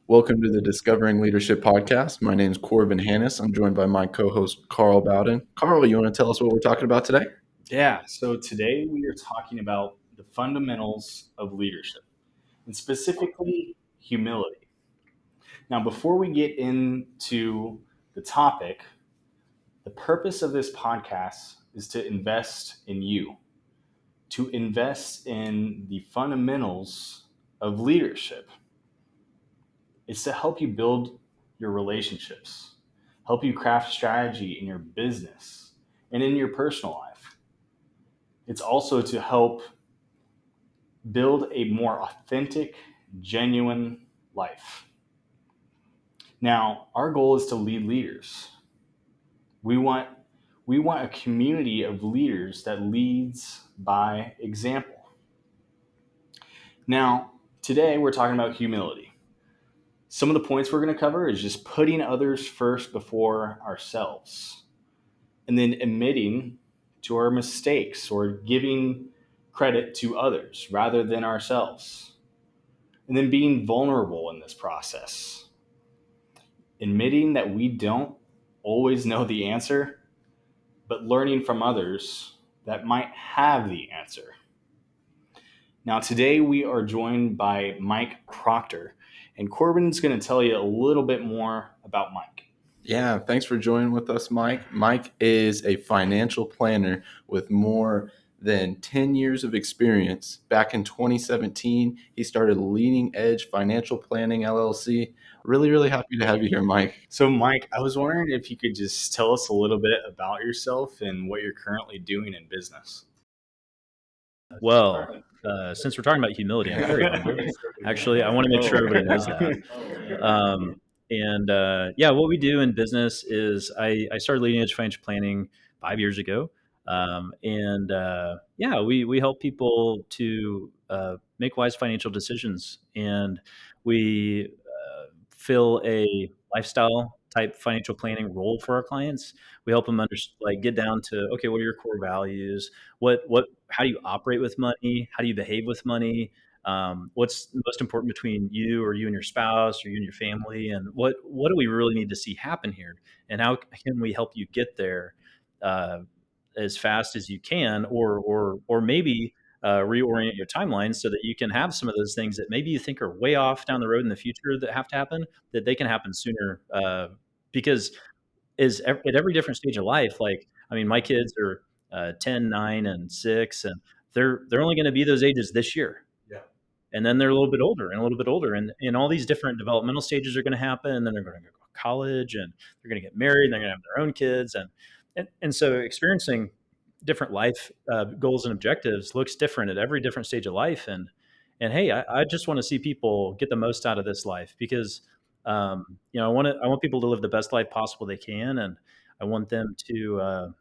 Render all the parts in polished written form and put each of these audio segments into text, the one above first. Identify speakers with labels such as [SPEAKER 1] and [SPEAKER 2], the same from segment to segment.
[SPEAKER 1] Welcome to the Discovering Leadership podcast. My name is Corbin Hannis. I'm joined by my co-host Carl Bowden. Carl, you want to tell us what we're talking about today?
[SPEAKER 2] Yeah, so today we are talking about the fundamentals of leadership and specifically humility. Now, before we get into the topic, the purpose of this podcast is to invest in you, to invest in the fundamentals of leadership. It's to help you build your relationships, help you craft strategy in your business and in your personal life. It's also to help build a more authentic, genuine life. Now, our goal is to lead leaders. We want a community of leaders that leads by example. Now, today we're talking about humility. Some of the points we're going to cover is just putting others first before ourselves, and then admitting to our mistakes or giving credit to others rather than ourselves. And then being vulnerable in this process, admitting that we don't always know the answer, but learning from others that might have the answer. Now, today we are joined by Mike Proctor, and Corbin's going to tell you a little bit more about Mike.
[SPEAKER 1] Yeah, thanks for joining with us, Mike. Mike is a financial planner with more than 10 years of experience. Back in 2017, he started Leading Edge Financial Planning LLC. Really happy to have you here, Mike.
[SPEAKER 2] So, Mike, I was wondering if you could just tell us a little bit about yourself and what you're currently doing in business.
[SPEAKER 3] Well, since we're talking about humility, I'm very humble. Actually, I want to make sure everybody knows that. Yeah, what we do in business is I started Leading Edge Financial Planning 5 years ago. Yeah, we help people to make wise financial decisions. And we fill a lifestyle type financial planning role for our clients. We help them get down to, okay, what are your core values? How do you operate with money? How do you behave with money? What's most important between you or you and your spouse or you and your family? And what do we really need to see happen here? And how can we help you get there uh, as fast as you can, or maybe reorient your timeline so that you can have some of those things that maybe you think are way off down the road in the future that have to happen, that they can happen sooner. Because at every different stage of life, like, I mean, my kids are 10, 9, and 6, and they're only going to be those ages this year.
[SPEAKER 1] Yeah.
[SPEAKER 3] And then they're a little bit older and a little bit older, and all these different developmental stages are going to happen, and then they're going to go to college, and they're going to get married, and they're going to have their own kids, and so experiencing different life goals and objectives looks different at every different stage of life. And hey, I just want to see people get the most out of this life, because I want people to live the best life possible they can, and I want them to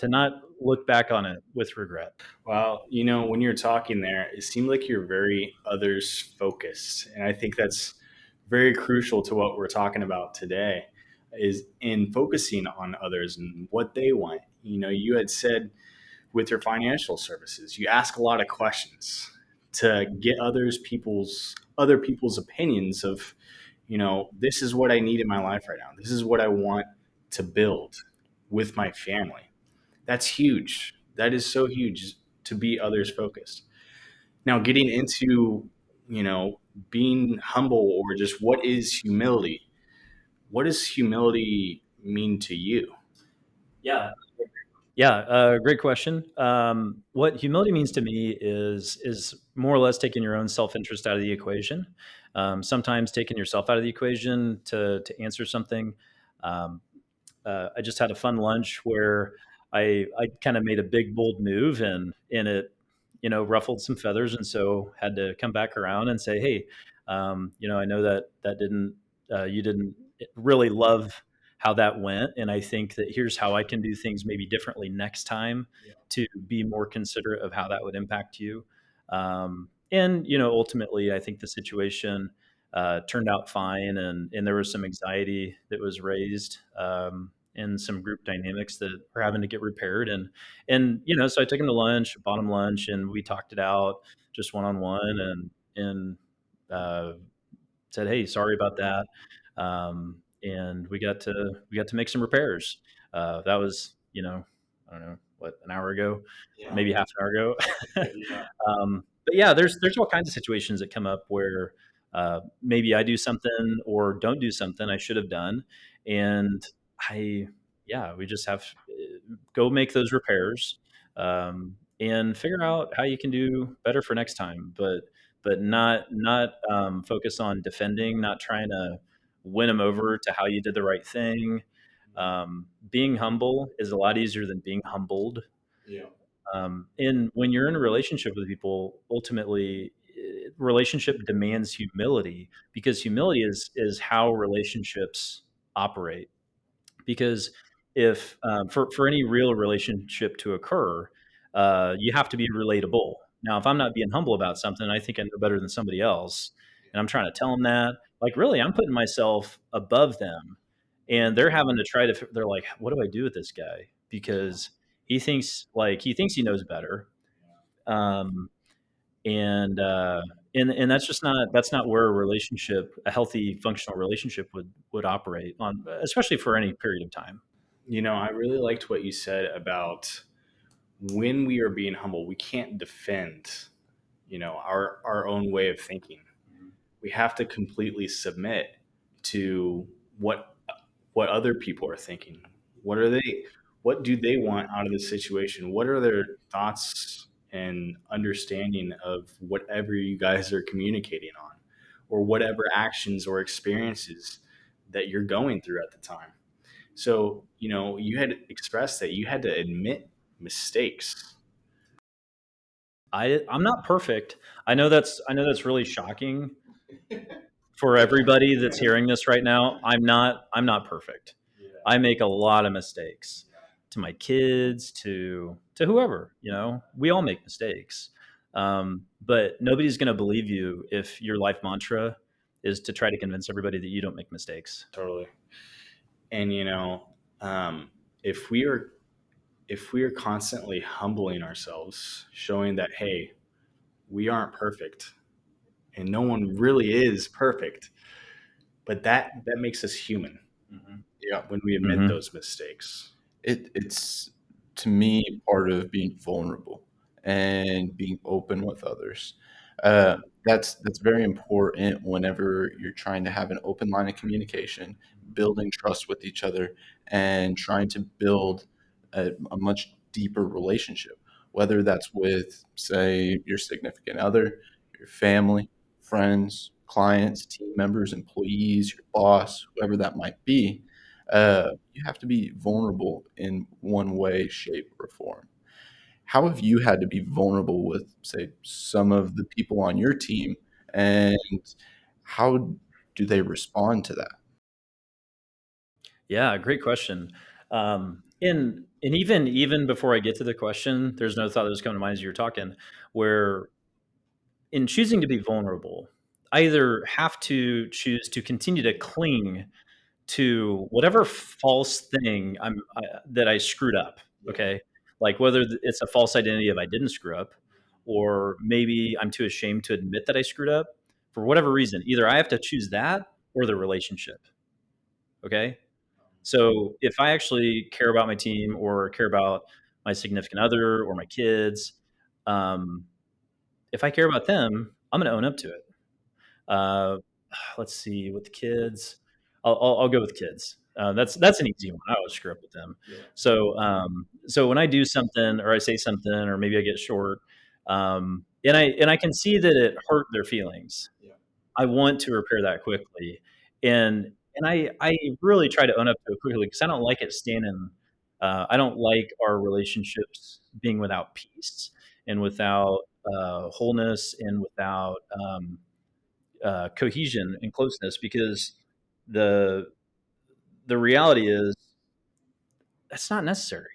[SPEAKER 3] not look back on it with regret.
[SPEAKER 2] Well, when you're talking there, it seemed like you're very others focused. And I think that's very crucial to what we're talking about today, is in focusing on others and what they want. You had said with your financial services, you ask a lot of questions to get other people's opinions of, this is what I need in my life right now. This is what I want to build with my family. That's huge. That is so huge, to be others focused. Now, getting into, being humble, or just what is humility? What does humility mean to you?
[SPEAKER 3] Yeah. Yeah, great question. What humility means to me is more or less taking your own self interest out of the equation. Sometimes taking yourself out of the equation to answer something. Um, I just had a fun lunch where I kind of made a big bold move, and it ruffled some feathers, and so had to come back around and say, hey, I know that didn't you didn't really love how that went, and I think that here's how I can do things maybe differently next time to be more considerate of how that would impact you. And ultimately, I think the situation turned out fine, and there was some anxiety that was raised. and some group dynamics that are having to get repaired. And so I took him to lunch, bought him lunch, and we talked it out just one on one, and uh, said, "Hey, sorry about that." And we got to make some repairs. That was, I don't know what, an hour ago,
[SPEAKER 1] Yeah.
[SPEAKER 3] maybe half an hour ago.
[SPEAKER 1] Yeah.
[SPEAKER 3] But yeah, there's all kinds of situations that come up where maybe I do something or don't do something I should have done, and I yeah, we just have go make those repairs, and figure out how you can do better for next time. But not focus on defending, not trying to win them over to how you did the right thing. Being humble is a lot easier than being humbled.
[SPEAKER 1] Yeah.
[SPEAKER 3] And when you're in a relationship with people, ultimately, relationship demands humility, because humility is how relationships operate. Because if for any real relationship to occur, you have to be relatable. Now, if I'm not being humble about something, I think I know better than somebody else, and I'm trying to tell them that, like, really, I'm putting myself above them, and they're having to try to. They're like, "What do I do with this guy?" Because he thinks he knows better, um, and and that's not where a healthy, functional relationship would operate on, especially for any period of time.
[SPEAKER 2] I really liked what you said about when we are being humble, we can't defend, our own way of thinking. We have to completely submit to what what other people are thinking. What do they want out of the situation? What are their thoughts and understanding of whatever you guys are communicating on, or whatever actions or experiences that you're going through at the time? So, you had expressed that you had to admit mistakes.
[SPEAKER 3] I'm not perfect. I know that's really shocking for everybody that's hearing this right now. I'm not perfect. I make a lot of mistakes, to my kids, to whoever. We all make mistakes. But nobody's going to believe you if your life mantra is to try to convince everybody that you don't make mistakes.
[SPEAKER 2] Totally. And um, if we are if we are constantly humbling ourselves, showing that, hey, we aren't perfect, and no one really is perfect, but that makes us human
[SPEAKER 1] Yeah.
[SPEAKER 2] when we admit
[SPEAKER 3] Hmm.
[SPEAKER 2] those mistakes.
[SPEAKER 1] It's to me part of being vulnerable and being open with others. That's very important whenever you're trying to have an open line of communication, building trust with each other, and trying to build a much deeper relationship. Whether that's with, say, your significant other, your family, friends, clients, team members, employees, your boss, whoever that might be, you have to be vulnerable in one way, shape, or form. How have you had to be vulnerable with, say, some of the people on your team, and how do they respond to that?
[SPEAKER 3] Yeah, great question. And even before I get to the question, there's no thought that was coming to mind as you were talking, where in choosing to be vulnerable, I either have to choose to continue to cling to whatever false thing that I screwed up. Okay, like whether it's a false identity if I didn't screw up, or maybe I'm too ashamed to admit that I screwed up. For whatever reason, either I have to choose that or the relationship. Okay, so if I actually care about my team or care about my significant other or my kids, um, if I care about them, I'm going to own up to it. Uh, let's see, with the kids, I'll go with kids. That's an easy one. I always screw up with them. So when I do something or I say something or maybe I get short, and I can see that it hurt their feelings, I want to repair that quickly, and I really try to own up to it quickly because I don't like it standing. I don't like our relationships being without peace and without wholeness and without cohesion and closeness, because the the reality is that's not necessary.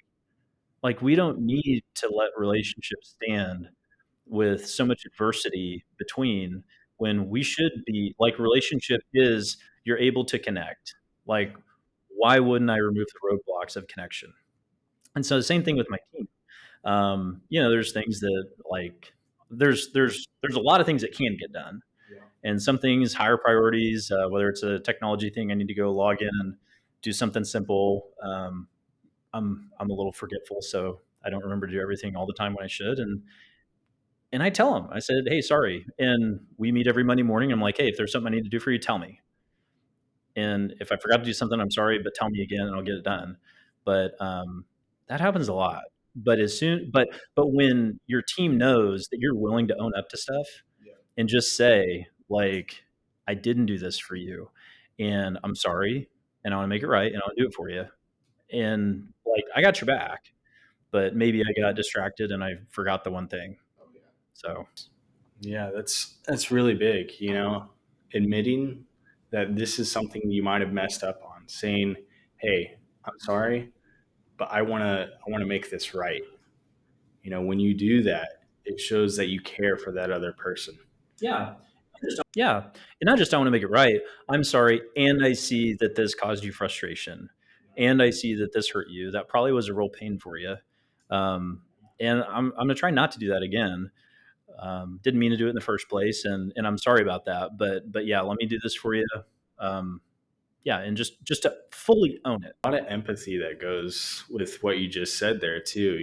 [SPEAKER 3] Like, we don't need to let relationships stand with so much adversity between, when we should be like, relationship is you're able to connect. Like, why wouldn't I remove the roadblocks of connection? And so the same thing with my team. There's things that like there's a lot of things that can get done, and some things higher priorities. Whether it's a technology thing, I need to go log in and do something simple. I'm a little forgetful, so I don't remember to do everything all the time when I should. And I tell them, I said, hey, sorry. And we meet every Monday morning. I'm like, hey, if there's something I need to do for you, tell me. And if I forgot to do something, I'm sorry, but tell me again and I'll get it done. But that happens a lot. But when your team knows that you're willing to own up to stuff and just say, like, I didn't do this for you and I'm sorry and I want to make it right and I'll do it for you. And like, I got your back, but maybe I got distracted and I forgot the one thing. So
[SPEAKER 2] Yeah, that's really big, admitting that this is something you might have messed up on, saying, "Hey, I'm sorry, but I want to make this right." When you do that, it shows that you care for that other person.
[SPEAKER 3] yeah, yeah. And not just I want to make it right. I'm sorry, and I see that this caused you frustration, and I see that this hurt you. That probably was a real pain for you. Um, and I'm gonna try not to do that again. Didn't mean to do it in the first place, and I'm sorry about that. But yeah, let me do this for you. Um, yeah, and just to fully own it.
[SPEAKER 2] A lot of empathy that goes with what you just said there too.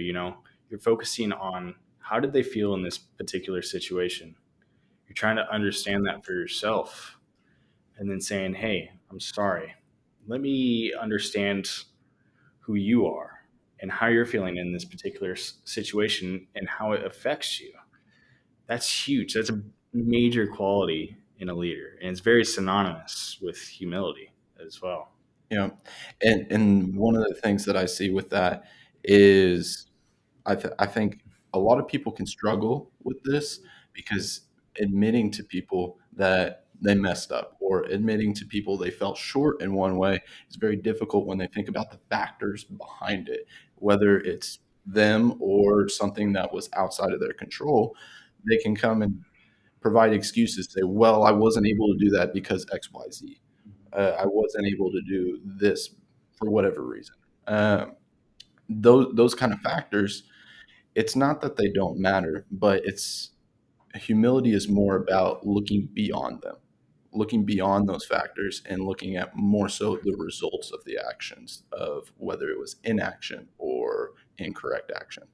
[SPEAKER 2] You're focusing on how did they feel in this particular situation. You're trying to understand that for yourself, and then saying, "Hey, I'm sorry. Let me understand who you are and how you're feeling in this particular situation and how it affects you." That's huge. That's a major quality in a leader, and it's very synonymous with humility as well.
[SPEAKER 1] Yeah, and one of the things that I see with that is I think a lot of people can struggle with this because admitting to people that they messed up or admitting to people they fell short in one way is very difficult when they think about the factors behind it, whether it's them or something that was outside of their control. They can come and provide excuses, say, "Well, I wasn't able to do that because X, Y, Z. I wasn't able to do this for whatever reason." Um, those kind of factors, it's not that they don't matter, but it's humility is more about looking beyond them, looking beyond those factors and looking at more so the results of the actions of whether it was inaction or incorrect action.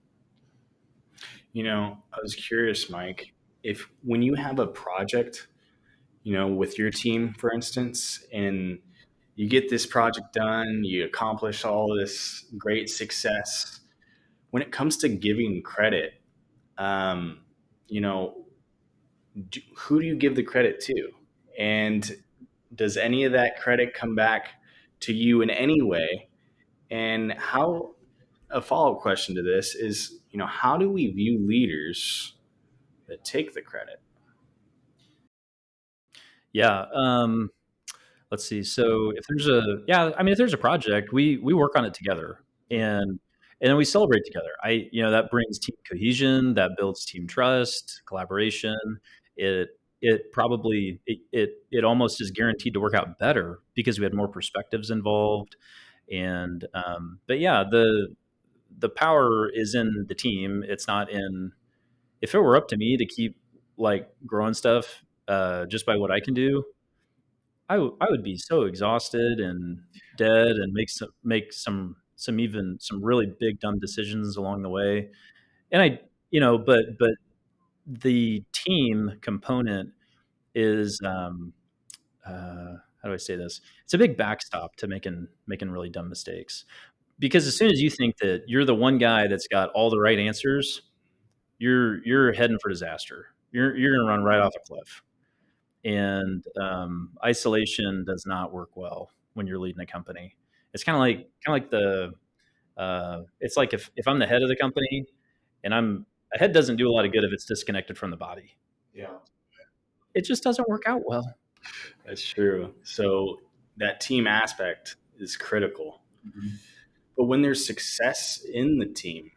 [SPEAKER 2] I was curious, Mike, if when you have a project, with your team, for instance, and you get this project done, you accomplish all this great success. When it comes to giving credit, um, you know, who do you give the credit to? And does any of that credit come back to you in any way? And how a follow up question to this is, how do we view leaders that take the credit?
[SPEAKER 3] Yeah. Let's see. So if there's a yeah, I mean, if there's a project, we work on it together, and then we celebrate together. That brings team cohesion, that builds team trust, collaboration. It almost is guaranteed to work out better because we had more perspectives involved. And but yeah, the power is in the team. It's not in. If it were up to me to keep like growing stuff just by what I can do, I would be so exhausted and dead and make some even some really big dumb decisions along the way. And but the team component is how do I say this? It's a big backstop to making really dumb mistakes. Because as soon as you think that you're the one guy that's got all the right answers, you're heading for disaster. You're going to run right off a cliff. And isolation does not work well when you're leading a company. It's kind of like the it's like if I'm the head of the company and I'm a head doesn't do a lot of good if it's disconnected from the body.
[SPEAKER 1] Yeah.
[SPEAKER 3] It just doesn't work out well.
[SPEAKER 2] That's true. So that team aspect is critical.
[SPEAKER 3] Mhm.
[SPEAKER 2] But when there's success in the team,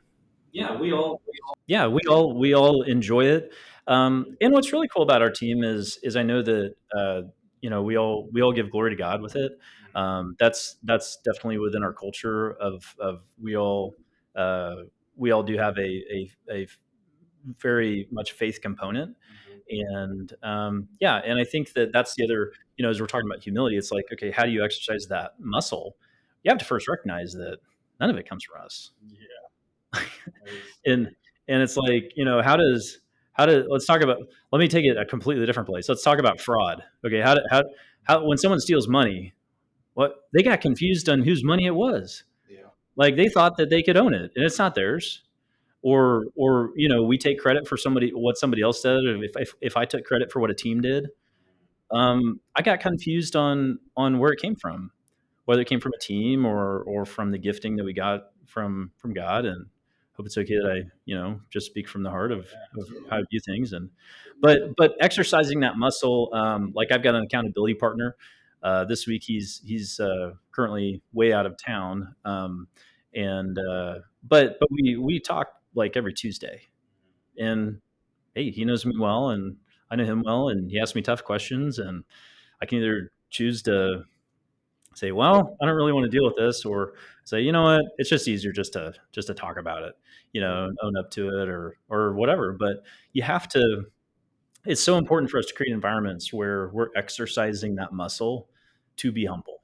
[SPEAKER 3] Yeah, we all enjoy it. And what's really cool about our team is I know that we all give glory to God with it. That's definitely within our culture of uh, we all do have a very much faith component. And yeah, and I think that that's the other, as we're talking about humility, it's like, okay, how do you exercise that muscle? You have to first recognize that none of it comes from us.
[SPEAKER 2] Yeah.
[SPEAKER 3] and and it's like, let's talk about, let me take it a completely different place. Let's talk about fraud. Okay, how when someone steals money, what they got confused on whose money it was.
[SPEAKER 1] Yeah.
[SPEAKER 3] Like they thought that they could own it and it's not theirs. Or we take credit for what somebody else did. If I took credit for what a team did, I got confused on where it came from, whether it came from a team or from the gifting that we got from God. And hope it's okay that I just speak from the heart of how I view things. And but exercising that muscle, like I've got an accountability partner. This week he's currently way out of town, and but we talk like every Tuesday, and hey, he knows me well, and I know him well, and he asks me tough questions, and I can either choose to say, well, I don't really want to deal with this, or say, you know what, it's just easier just to talk about it, and own up to it, or whatever. But you have to. It's so important for us to create environments where we're exercising that muscle to be humble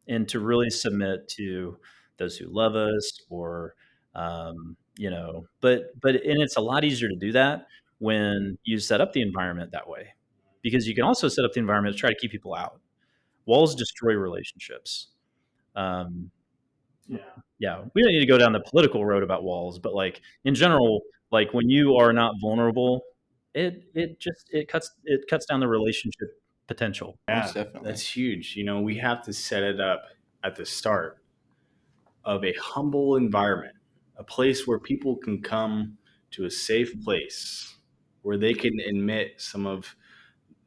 [SPEAKER 3] and to really submit to those who love us, or and it's a lot easier to do that when you set up the environment that way, because you can also set up the environment to try to keep people out. Walls destroy relationships. um,
[SPEAKER 2] Yeah.
[SPEAKER 3] yeah, we don't need to go down the political road about walls, but like in general, like when you are not vulnerable, it cuts down the relationship potential.
[SPEAKER 1] Most
[SPEAKER 2] Yeah,
[SPEAKER 1] definitely.
[SPEAKER 2] that's huge. We have to set it up at the start of a humble environment, a place where people can come to a safe place where they can admit some of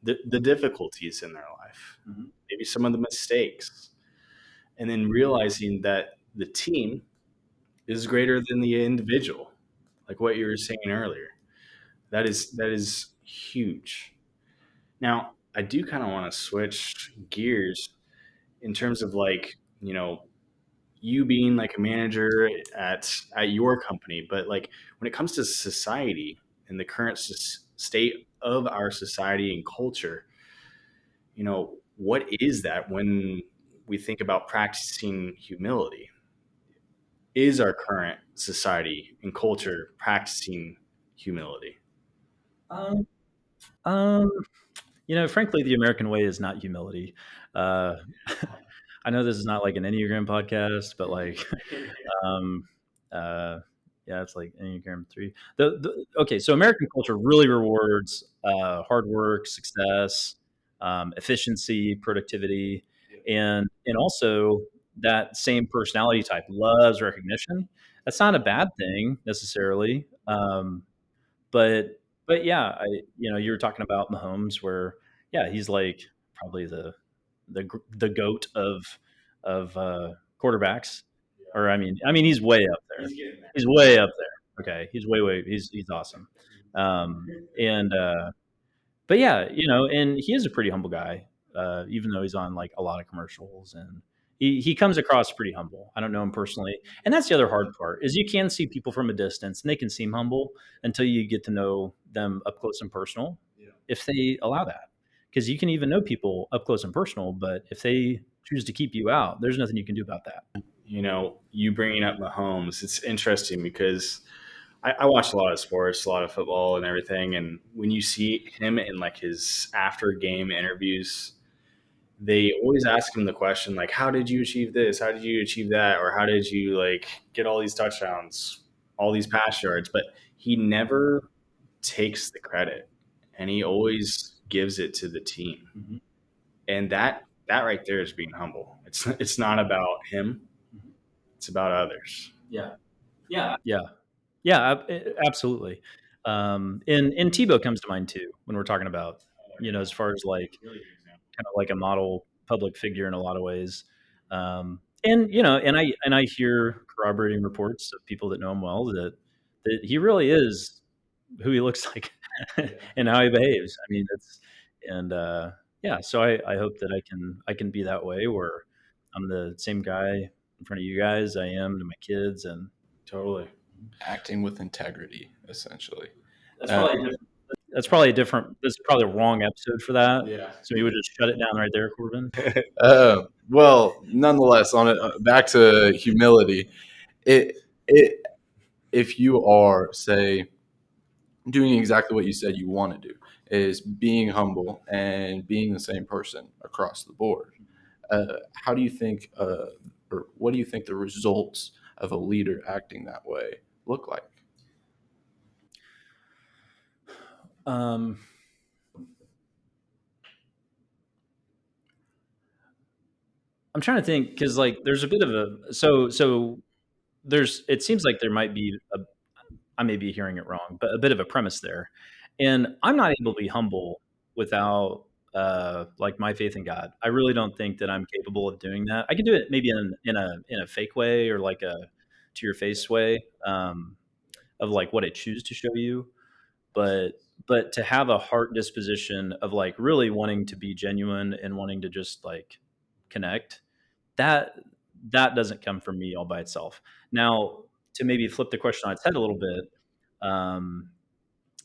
[SPEAKER 2] the difficulties in their life, maybe some of the mistakes, and then realizing that the team is greater than the individual, like what you were saying earlier. That is huge. Now, I do kind of want to switch gears in terms of like, you being like a manager at your company, but like when it comes to society and the current state of our society and culture, what is that when we think about practicing humility? Is our current society and culture practicing humility?
[SPEAKER 3] Um, um, frankly, the American way is not humility. Uh, I know this is not like an Enneagram podcast, but like, um, uh, yeah, it's like Enneagram 3. Okay, so American culture really rewards hard work, success, efficiency, productivity, and also that same personality type loves recognition. That's not a bad thing necessarily, but yeah, you were talking about Mahomes, where yeah, he's like probably the goat of quarterbacks. Or I mean, he's way up there. He's way up there. Okay, he's way. He's awesome. And but yeah, and he is a pretty humble guy, even though he's on like a lot of commercials, and he comes across pretty humble. I don't know him personally, and that's the other hard part is you can see people from a distance and they can seem humble until you get to know them up close and personal, if they allow that. Because you can even know people up close and personal, but if they choose to keep you out, there's nothing you can do about that.
[SPEAKER 2] You bringing up Mahomes, it's interesting because I watch a lot of sports, a lot of football and everything. And when you see him in like his after game interviews, they always ask him the question, like, how did you achieve this? How did you achieve that? Or how did you like get all these touchdowns, all these pass yards? But he never takes the credit and he always gives it to the team.
[SPEAKER 3] Mhm.
[SPEAKER 2] And that right there is being humble. It's not about him, it's about others.
[SPEAKER 3] Yeah. Yeah. Yeah. Yeah, absolutely. And Tebow comes to mind too when we're talking about, as far as like kind of like a model public figure in a lot of ways. And I hear corroborating reports of people that know him well that he really is who he looks like and how he behaves. I mean, it's and yeah. So I hope that I can be that way, where I'm the same guy in front of you guys I am to my kids, and
[SPEAKER 2] Totally.
[SPEAKER 1] Acting with integrity, essentially.
[SPEAKER 3] that's probably a different. That's probably a wrong episode for that.
[SPEAKER 2] Yeah.
[SPEAKER 3] So you would just shut it down right there, Corbin.
[SPEAKER 1] Well, nonetheless, on it, back to humility. It if you are, say, doing exactly what you said you want to do, is being humble and being the same person across the board. How do you think, or what do you think the results of a leader acting that way look like?
[SPEAKER 3] Um, I'm trying to think because like there's a bit of a so there's it seems like there might be a I may be hearing it wrong, but a bit of a premise there. And I'm not able to be humble without like my faith in God. I really don't think that I'm capable of doing that. I can do it maybe in a fake way or like a to your face way of like what I choose to show you. But to have a heart disposition of like really wanting to be genuine and wanting to just like connect, that that doesn't come from me all by itself. Now, to maybe flip the question on its head a little bit, um,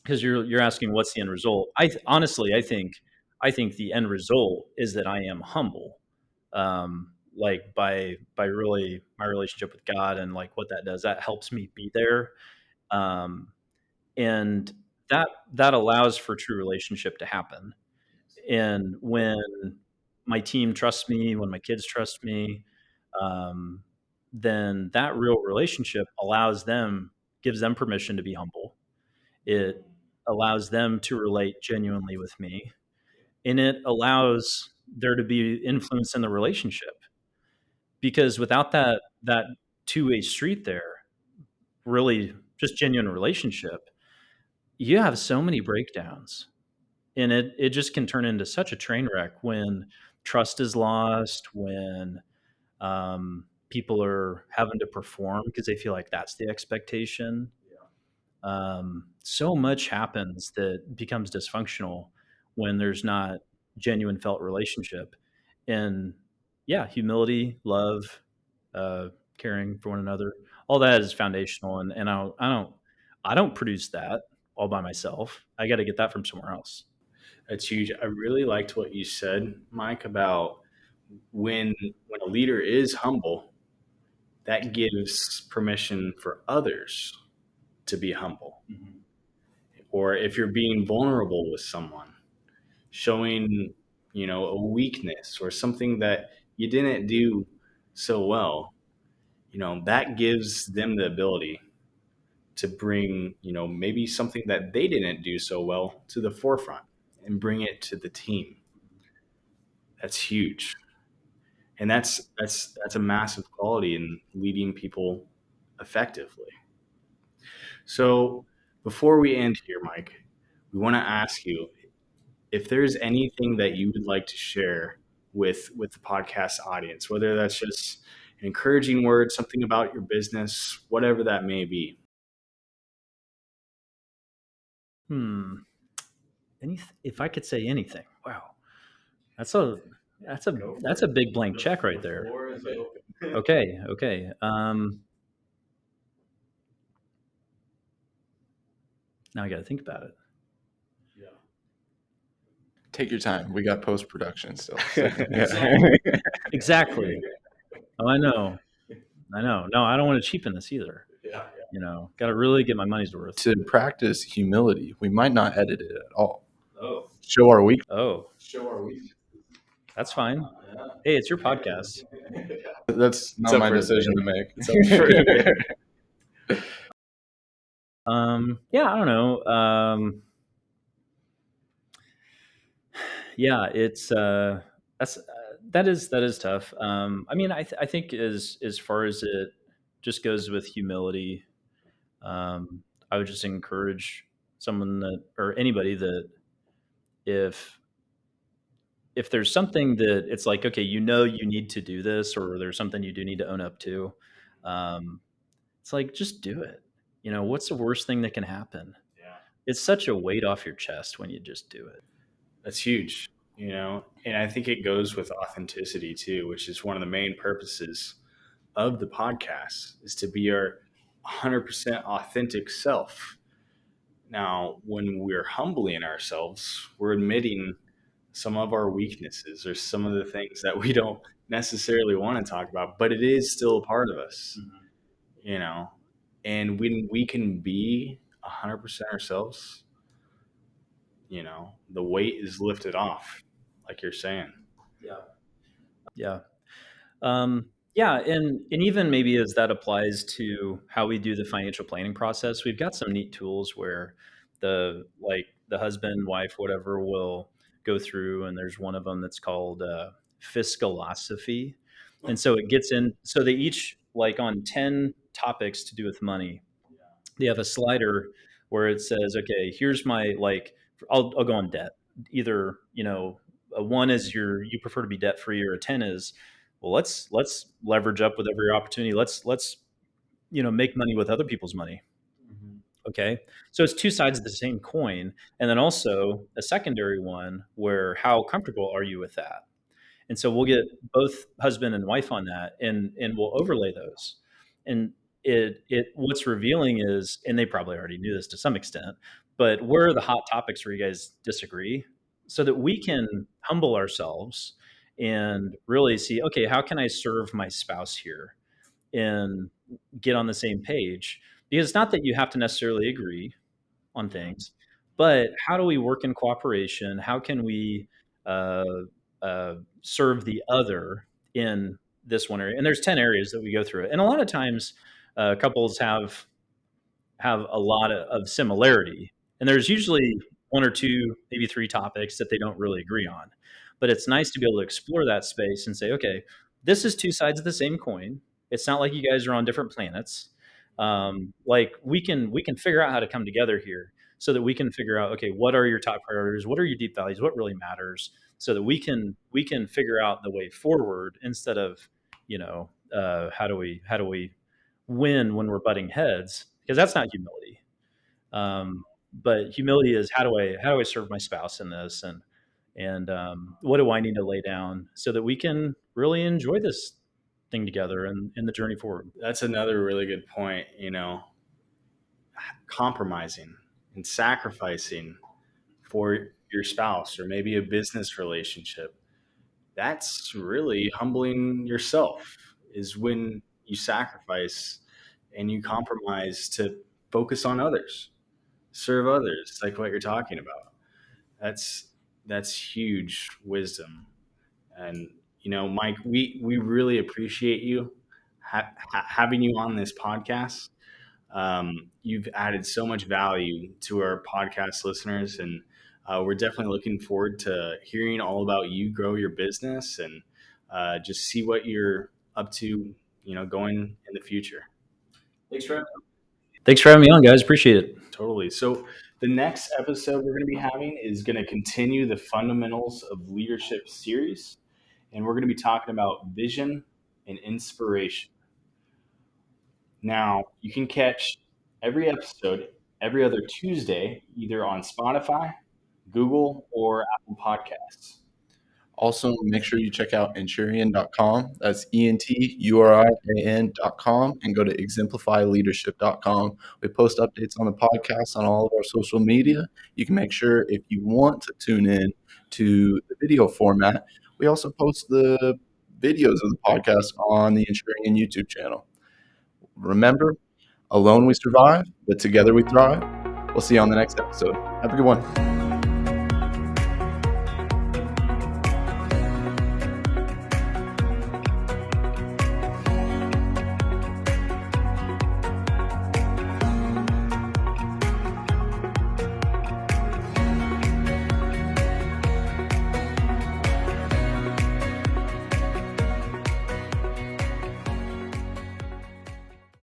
[SPEAKER 3] because you're asking what's the end result. Honestly, I think the end result is that I am humble, like by really my relationship with God and like what that does. That helps me be there, um, and that allows for true relationship to happen. And when my team trusts me, when my kids trust me, um, then that real relationship allows them, gives them permission to be humble. It allows them to relate genuinely with me, and it allows there to be influence in the relationship. Because without that two-way street there, really just genuine relationship, you have so many breakdowns, and it just can turn into such a train wreck when trust is lost, when people are having to perform because they feel like that's the expectation. So much happens that becomes dysfunctional when there's not genuine felt relationship. And yeah, humility, love, caring for one another, all that is foundational. And I don't produce that all by myself. I got to get that from somewhere else.
[SPEAKER 2] That's huge. I really liked what you said, Mike, about when a leader is humble, that gives permission for others to be humble. Or if you're being vulnerable with someone, showing, a weakness or something that you didn't do so well, that gives them the ability to bring, maybe something that they didn't do so well to the forefront and bring it to the team. That's huge. And that's a massive quality in leading people effectively. So before we end here, Mike, we want to ask you if there's anything that you would like to share with the podcast audience, whether that's just an encouraging word, something about your business, whatever that may be.
[SPEAKER 3] Hmm. If I could say anything, wow, that's a that's a that's a big blank check right there. Okay, okay. Now I got to think about it.
[SPEAKER 1] Take your time. We got post production still. So, yeah.
[SPEAKER 3] Exactly. Oh, I know. I know. No, I don't want to cheapen this either. Got to really get my money's worth.
[SPEAKER 1] To practice humility, we might not edit it at all. Show our weak.
[SPEAKER 3] Oh, that's fine. Hey, it's your podcast.
[SPEAKER 1] That's not my decision to make.
[SPEAKER 3] Yeah, I don't know. Yeah, it's that is tough. I mean, I think as far as it just goes with humility, I would just encourage someone that or anybody that if if there's something that it's like okay, you need to do this, or there's something you do need to own up to, um, it's like just do it. What's the worst thing that can happen? It's such a weight off your chest when you just do it.
[SPEAKER 2] That's huge. And I think it goes with authenticity too, which is one of the main purposes of the podcast, is to be our 100% authentic self. Now, when we're humbling ourselves, we're admitting some of our weaknesses or some of the things that we don't necessarily want to talk about, but it is still a part of us, you know. And when we can be 100% ourselves, the weight is lifted off, like you're saying.
[SPEAKER 3] Yeah. Yeah, and even maybe as that applies to how we do the financial planning process, we've got some neat tools where the husband, wife, whatever will go through, and there's one of them that's called fiscalosophy, and so it gets in. So they each like on 10 topics to do with money. They have a slider where it says, okay, here's my I'll go on debt. Either a one is you prefer to be debt free, or a 10 is, well, let's leverage up with every opportunity. Let's make money with other people's money. Okay, so it's two sides of the same coin, and then also a secondary one where how comfortable are you with that? And so we'll get both husband and wife on that, and we'll overlay those. And it what's revealing is, and they probably already knew this to some extent, but where are the hot topics where you guys disagree, so that we can humble ourselves and really see, okay, how can I serve my spouse here and get on the same page? Because it's not that you have to necessarily agree on things, but how do we work in cooperation? How can we uh, serve the other in this one area? And there's 10 areas that we go through it. And a lot of times, couples have a lot of similarity, and there's usually one or two, maybe three topics that they don't really agree on. But it's nice to be able to explore that space and say, okay, this is two sides of the same coin. It's not like you guys are on different planets. Like we can figure out how to come together here, so that we can figure out, okay, what are your top priorities, what are your deep values, what really matters, so that we can figure out the way forward, instead of how do we win when we're butting heads, because that's not humility. But humility is, how do I serve my spouse in this, and what do I need to lay down so that we can really enjoy this thing together and the journey forward.
[SPEAKER 2] That's another really good point. Compromising and sacrificing for your spouse or maybe a business relationship, that's really humbling yourself, is when you sacrifice and you compromise to focus on others, serve others, like what you're talking about. That's huge wisdom. And Mike, we really appreciate you having you on this podcast. You've added so much value to our podcast listeners, and we're definitely looking forward to hearing all about you grow your business and just see what you're up to, going in the future.
[SPEAKER 3] Thanks for having me on, guys. Appreciate it.
[SPEAKER 2] Totally. So the next episode we're going to be having is going to continue the Fundamentals of Leadership series, and we're going to be talking about vision and inspiration. Now, you can catch every episode every other Tuesday, either on Spotify, Google, or Apple Podcasts.
[SPEAKER 1] Also, make sure you check out Enturian.com. That's ENTURIAN.com, and go to exemplifyleadership.com. We post updates on the podcast on all of our social media. You can make sure, if you want to tune in to the video format, we also post the videos of the podcast on the Enturian YouTube channel. Remember, alone we survive, but together we thrive. We'll see you on the next episode. Have a good one.